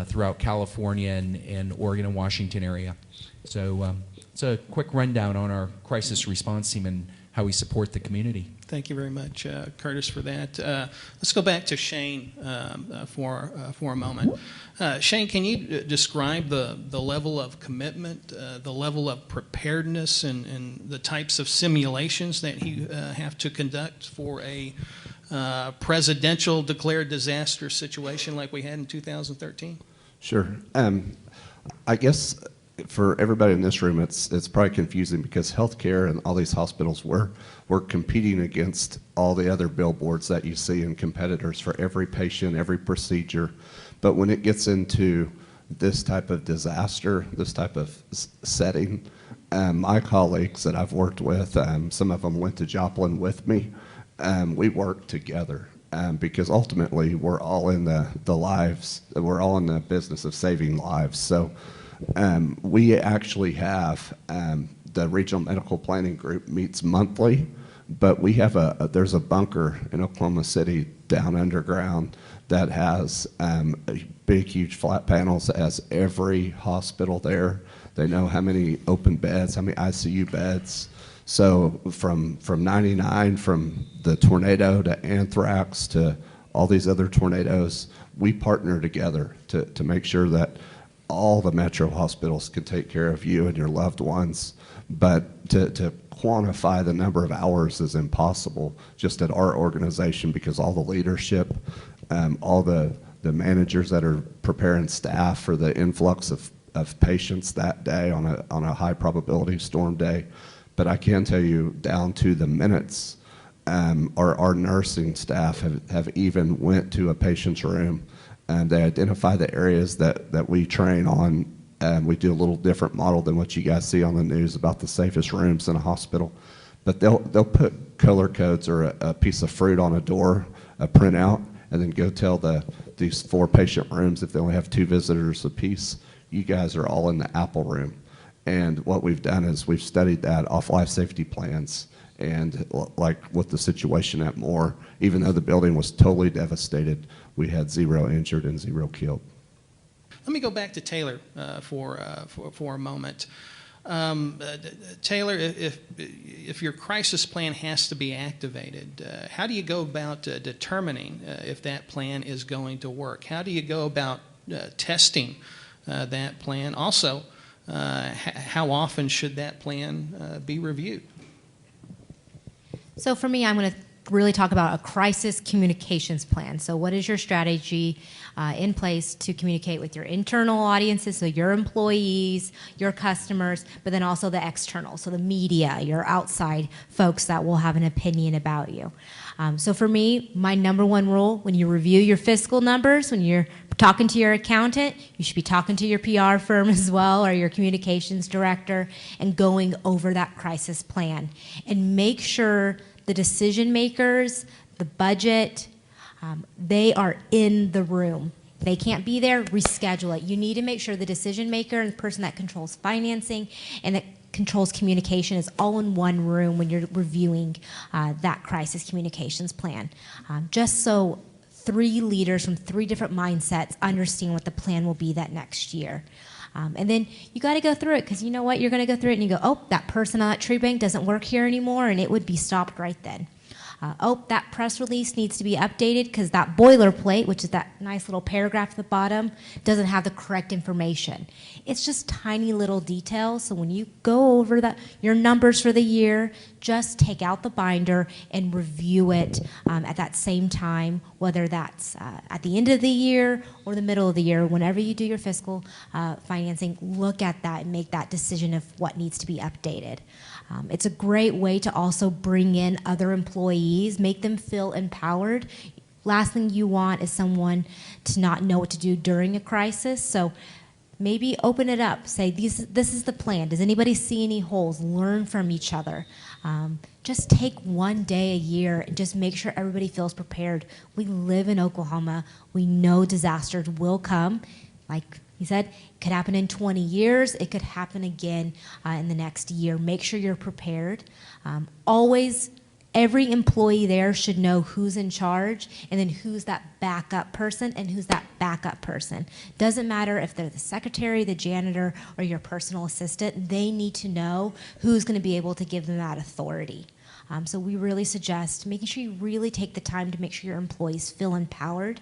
throughout California and Oregon and Washington area. So it's a quick rundown on our crisis response team and how we support the community. Thank you very much, Curtis, for that. Let's go back to Shane for a moment. Shane, can you describe the level of commitment, the level of preparedness, and the types of simulations that you have to conduct for a presidential declared disaster situation like we had in 2013? Sure. I guess for everybody in this room, it's probably confusing because healthcare and all these hospitals, we're competing against all the other billboards that you see and competitors for every patient, every procedure. But when it gets into this type of disaster, this type of setting, my colleagues that I've worked with, some of them went to Joplin with me, we work together because ultimately we're all in the lives, we're all in the business of saving lives. So we actually have the Regional Medical Planning Group meets monthly, but we have there's a bunker in Oklahoma City down underground that has big, huge flat panels that has every hospital there. They know how many open beds, how many ICU beds. So from 99, from the tornado to anthrax to all these other tornadoes, we partner together to make sure that all the metro hospitals can take care of you and your loved ones. But to quantify the number of hours is impossible just at our organization, because all the leadership, all the managers that are preparing staff for the influx of patients that day on a high probability storm day. But I can tell you, down to the minutes, our nursing staff have even went to a patient's room, and they identify the areas that we train on. We do a little different model than what you guys see on the news about the safest rooms in a hospital. But they'll put color codes or a piece of fruit on a door, a printout, and then go tell these 4 patient rooms, if they only have 2 visitors apiece, you guys are all in the Apple room. And what we've done is we've studied that off life safety plans. And like with the situation at Moore, even though the building was totally devastated, we had 0 injured and 0 killed. Let me go back to Taylor for a moment. Taylor, if your crisis plan has to be activated, how do you go about determining if that plan is going to work? How do you go about testing that plan? Also, how often should that plan be reviewed? So for me, I'm going to really talk about a crisis communications plan. So what is your strategy in place to communicate with your internal audiences, so your employees, your customers, but then also the external, so the media, your outside folks that will have an opinion about you. So for me, my number one rule, when you review your fiscal numbers, when you're talking to your accountant, you should be talking to your PR firm as well, or your communications director, and going over that crisis plan. And make sure the decision makers, the budget, they are in the room. If they can't be there, reschedule it. You need to make sure the decision maker and the person that controls financing and that controls communication is all in one room when you're reviewing that crisis communications plan. Just so 3 leaders from 3 different mindsets understand what the plan will be that next year. And then you got to go through it, because you know what? You're going to go through it and you go, oh, that person on that tree bank doesn't work here anymore, and it would be stopped right then. Oh, that press release needs to be updated because that boilerplate, which is that nice little paragraph at the bottom, doesn't have the correct information. It's just tiny little details. So when you go over your numbers for the year, just take out the binder and review it at that same time, whether that's at the end of the year or the middle of the year. Whenever you do your fiscal financing, look at that and make that decision of what needs to be updated. It's a great way to also bring in other employees, make them feel empowered. Last thing you want is someone to not know what to do during a crisis. So maybe open it up. Say, this is the plan. Does anybody see any holes? Learn from each other. Just take one day a year and just make sure everybody feels prepared. We live in Oklahoma. We know disasters will come. Like he said, it could happen in 20 years. It could happen again in the next year. Make sure you're prepared. Always, every employee there should know who's in charge and then who's that backup person and who's that backup person. Doesn't matter if they're the secretary, the janitor, or your personal assistant. They need to know who's going to be able to give them that authority. So we really suggest making sure you really take the time to make sure your employees feel empowered.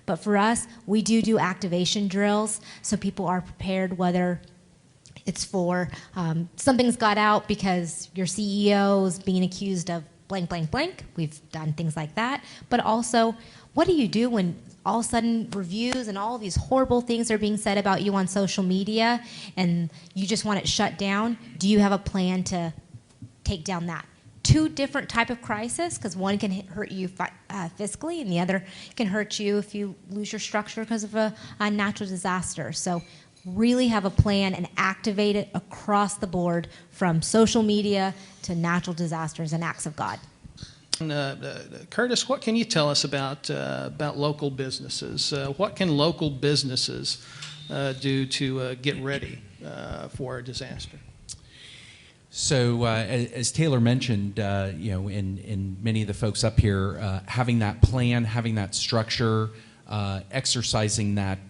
But for us, we do activation drills so people are prepared, whether it's for something's got out because your CEO is being accused of blank, blank, blank. We've done things like that. But also, what do you do when all of a sudden reviews and all of these horrible things are being said about you on social media and you just want it shut down? Do you have a plan to take down that? 2 different type of crisis, because one can hurt you fiscally and the other can hurt you if you lose your structure because of a natural disaster. So really have a plan and activate it across the board, from social media to natural disasters and acts of God. Curtis, what can you tell us about local businesses? What can local businesses do to get ready for a disaster? So as Taylor mentioned, and many of the folks up here, having that plan, having that structure, exercising that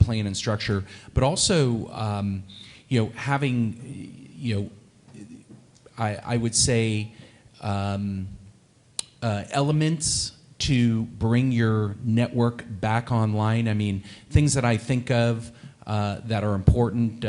plan and structure, but also having I would say elements to bring your network back online. I mean, things that I think of that are important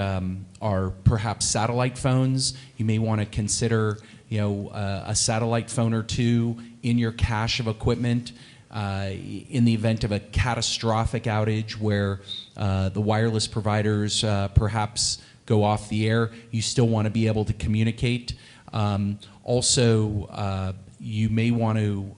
are perhaps satellite phones. You may want to consider, a satellite phone or 2 in your cache of equipment in the event of a catastrophic outage where the wireless providers perhaps go off the air. You still want to be able to communicate. Also, you may want to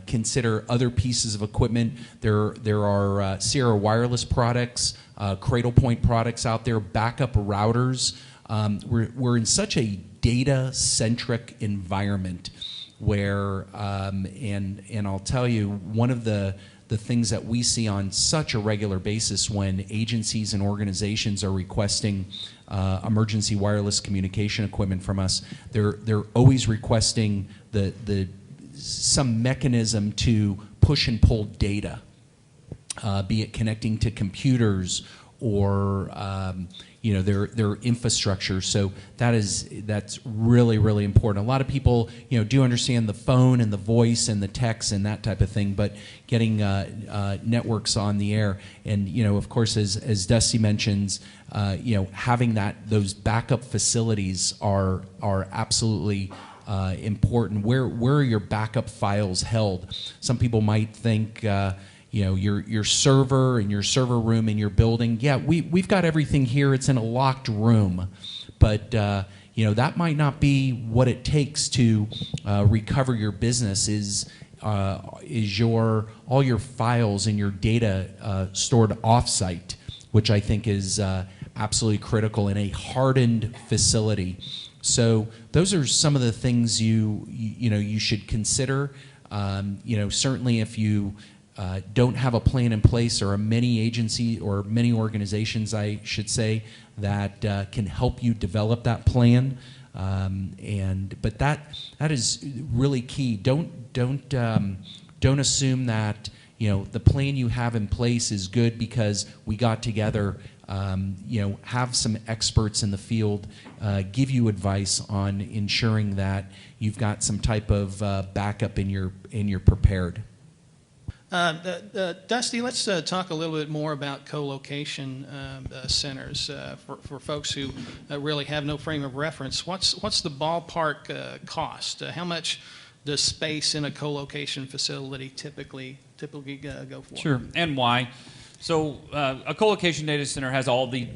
consider other pieces of equipment. There are Sierra Wireless products, Cradle Point products out there, backup routers. We're in such a data-centric environment where, and I'll tell you, one of the things that we see on such a regular basis when agencies and organizations are requesting emergency wireless communication equipment from us, they're always requesting some mechanism to push and pull data, be it connecting to computers or their infrastructure. So that's really, really important. A lot of people do understand the phone and the voice and the text and that type of thing, but getting networks on the air, and of course, as Dusty mentions, having those backup facilities are absolutely important. Where are your backup files held? Some people might think your server and your server room in your building. Yeah, we've got everything here. It's in a locked room, but that might not be what it takes to recover your business. Is all your files and your data stored offsite, which I think is absolutely critical in a hardened facility. So those are some of the things you should consider. Certainly if you don't have a plan in place, or many agencies or many organizations, I should say, that can help you develop that plan. But that is really key. Don't assume that the plan you have in place is good because we got together. Have some experts in the field give you advice on ensuring that you've got some type of backup and you're prepared. Dusty, let's talk a little bit more about co-location centers for folks who really have no frame of reference. What's the ballpark cost? How much does space in a co-location facility typically go for? Sure, and why? So a co-location data center has all the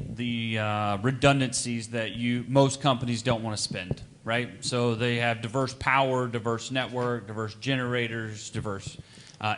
redundancies that most companies don't want to spend, right? So they have diverse power, diverse network, diverse generators, diverse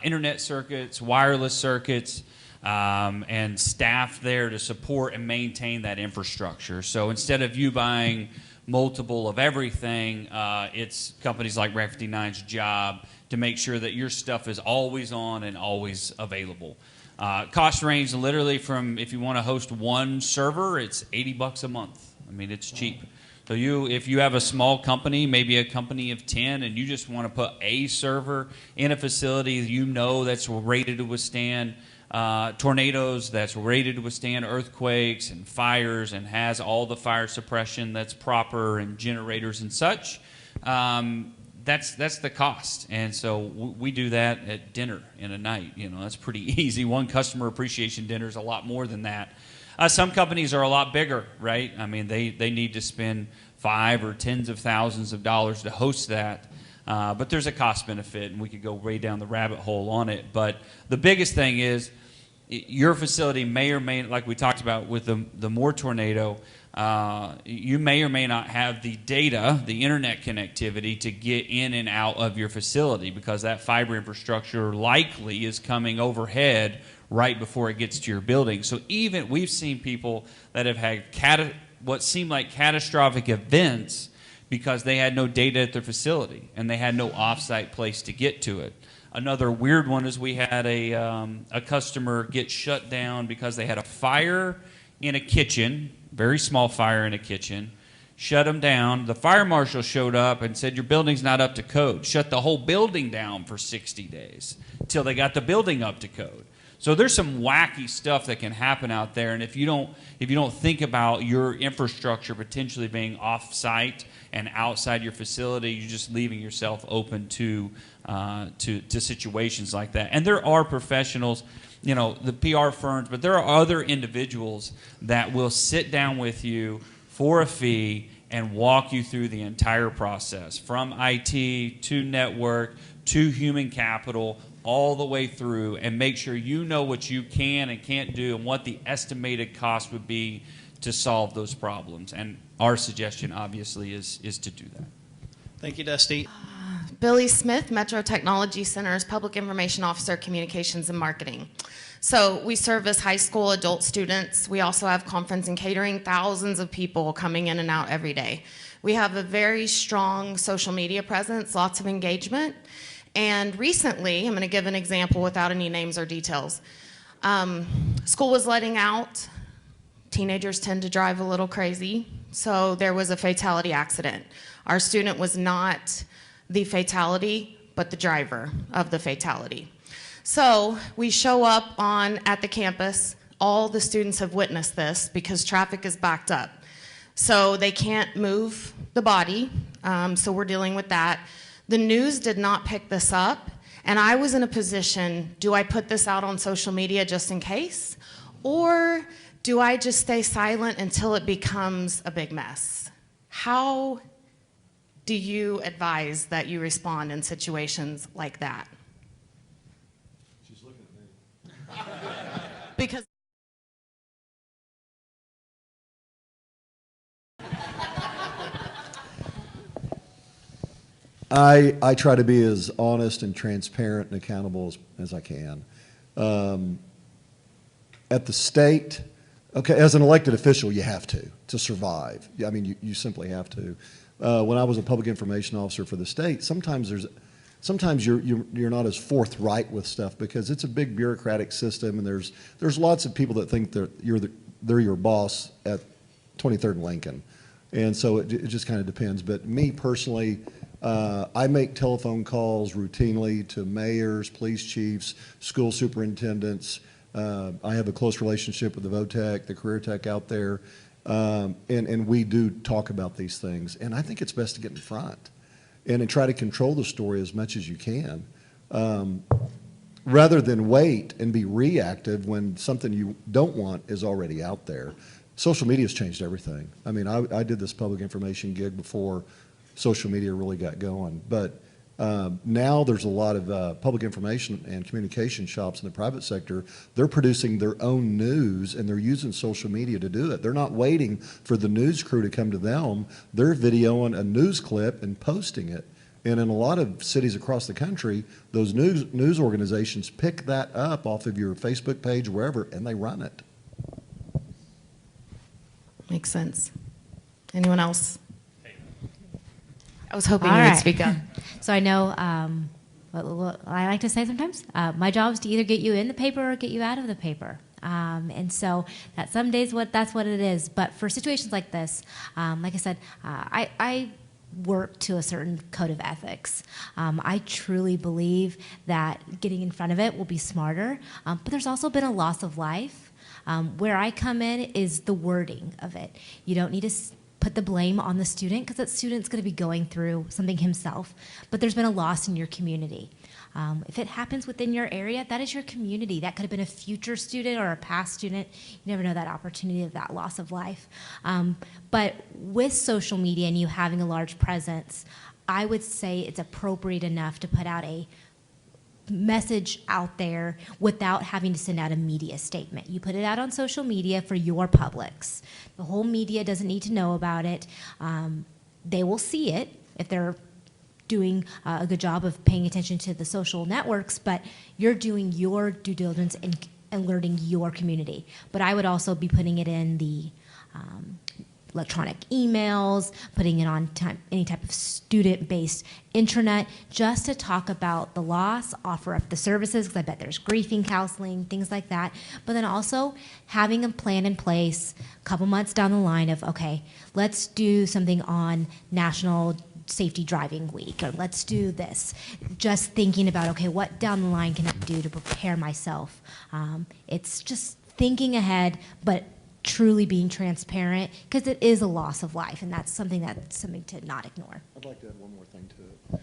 internet circuits, wireless circuits, and staff there to support and maintain that infrastructure. So instead of you buying multiple of everything, it's companies like Rack 59's job to make sure that your stuff is always on and always available. Cost range literally from, if you want to host one server, it's $80 a month. I mean, it's cheap. So if you have a small company, maybe a company of 10, and you just want to put a server in a facility that's rated to withstand tornadoes, that's rated to withstand earthquakes and fires, and has all the fire suppression that's proper and generators and such, that's the cost. And so we do that at dinner in a night. That's pretty easy. One customer appreciation dinner is a lot more than that. Some companies are a lot bigger, right? I mean, they need to spend $5,000 or tens of thousands of dollars to host that. But there's a cost benefit, and we could go way down the rabbit hole on it. But the biggest thing is your facility may or may, like we talked about with the Moore tornado, you may or may not have the data, the internet connectivity to get in and out of your facility, because that fiber infrastructure likely is coming overhead right before it gets to your building. So even we've seen people that have had what seemed like catastrophic events because they had no data at their facility and they had no offsite place to get to it. Another weird one is we had a customer get shut down because they had a fire in a kitchen, very small fire in a kitchen, shut them down. The fire marshal showed up and said, your building's not up to code. Shut the whole building down for 60 days until they got the building up to code. So there's some wacky stuff that can happen out there, and if you don't think about your infrastructure potentially being off-site and outside your facility, you're just leaving yourself open to situations like that. And there are professionals, the PR firms, but there are other individuals that will sit down with you for a fee and walk you through the entire process, from IT to network to human capital, all the way through, and make sure you know what you can and can't do and what the estimated cost would be to solve those problems. And our suggestion, obviously, is to do that. Thank you, Dusty. Billy Smith, Metro Technology Center's Public Information Officer, Communications and Marketing. So we service high school adult students. We also have conference and catering, thousands of people coming in and out every day. We have a very strong social media presence, lots of engagement. And recently, I'm going to give an example without any names or details. School was letting out. Teenagers tend to drive a little crazy. So there was a fatality accident. Our student was not the fatality, but the driver of the fatality. So we show up at the campus All the students have witnessed this because traffic is backed up. So they can't move the body, so we're dealing with that. The news did not pick this up, and I was in a position, do I put this out on social media just in case? Or do I just stay silent until it becomes a big mess? How do you advise that you respond in situations like that? She's looking at me. Because I try to be as honest and transparent and accountable as I can. At the state, okay, as an elected official, you have to survive. I mean, you simply have to. When I was a public information officer for the state, sometimes you're not as forthright with stuff because it's a big bureaucratic system, and there's lots of people that think they're your boss at 23rd and Lincoln, and so it just kind of depends. But me personally, I make telephone calls routinely to mayors, police chiefs, school superintendents. I have a close relationship with the VOTEC, the career tech out there, and we do talk about these things. And I think it's best to get in front and try to control the story as much as you can, rather than wait and be reactive when something you don't want is already out there. Social media has changed everything. I mean, I did this public information gig before social media really got going. But now there's a lot of public information and communication shops in the private sector. They're producing their own news, and they're using social media to do it. They're not waiting for the news crew to come to them. They're videoing a news clip and posting it. And in a lot of cities across the country, those news organizations pick that up off of your Facebook page, wherever, and they run it. makes sense. Anyone else? I was hoping All you right. would speak up. So I know what I like to say sometimes, my job is to either get you in the paper or get you out of the paper. And so that some days that's what it is. But for situations like this, like I said, I work to a certain code of ethics. I truly believe that getting in front of it will be smarter. But there's also been a loss of life. Where I come in is the wording of it. You don't need to put the blame on the student because that student's going to be going through something himself. But there's been a loss in your community. If it happens within your area, that is your community. That could have been a future student or a past student. You never know that opportunity of that loss of life. But with social media and you having a large presence, I would say it's appropriate enough to put out a message out there without having to send out a media statement. You put it out on social media for your publics. The whole media doesn't need to know about it. They will see it if they're doing a good job of paying attention to the social networks, but you're doing your due diligence and alerting your community. But I would also be putting it in the electronic emails, putting it on any type of student-based intranet, just to talk about the loss, offer up the services, because I bet there's grieving counseling, things like that. But then also having a plan in place a couple months down the line of, okay, let's do something on National Safety Driving Week, or let's do this. Just thinking about, okay, what down the line can I do to prepare myself? It's just thinking ahead, but truly being transparent, because it is a loss of life, and that's something to not ignore. I'd like to add one more thing to it.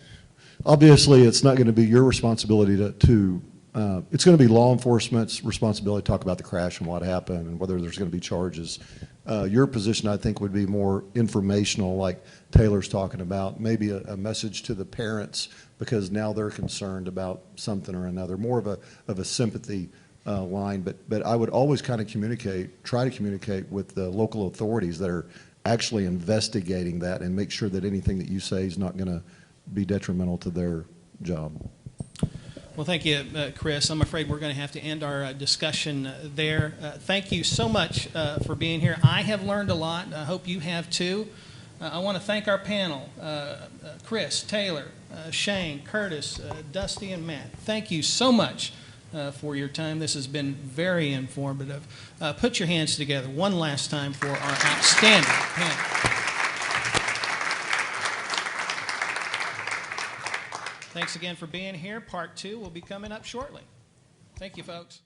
Obviously, it's not going to be your responsibility it's going to be law enforcement's responsibility to talk about the crash and what happened and whether there's going to be charges. Your position, I think, would be more informational, like Taylor's talking about, maybe a message to the parents, because now they're concerned about something or another, more of a sympathy line. But I would always kind of try to communicate with the local authorities that are actually investigating that, and make sure that anything that you say is not going to be detrimental to their job. Well, thank you, Chris. I'm afraid we're going to have to end our discussion there. Thank you so much for being here. I have learned a lot. I hope you have too. I want to thank our panel, Chris, Taylor, Shane, Curtis, Dusty, and Matt. Thank you so much for your time. This has been very informative. Put your hands together one last time for our outstanding panel. Thanks again for being here. Part 2 will be coming up shortly. Thank you, folks.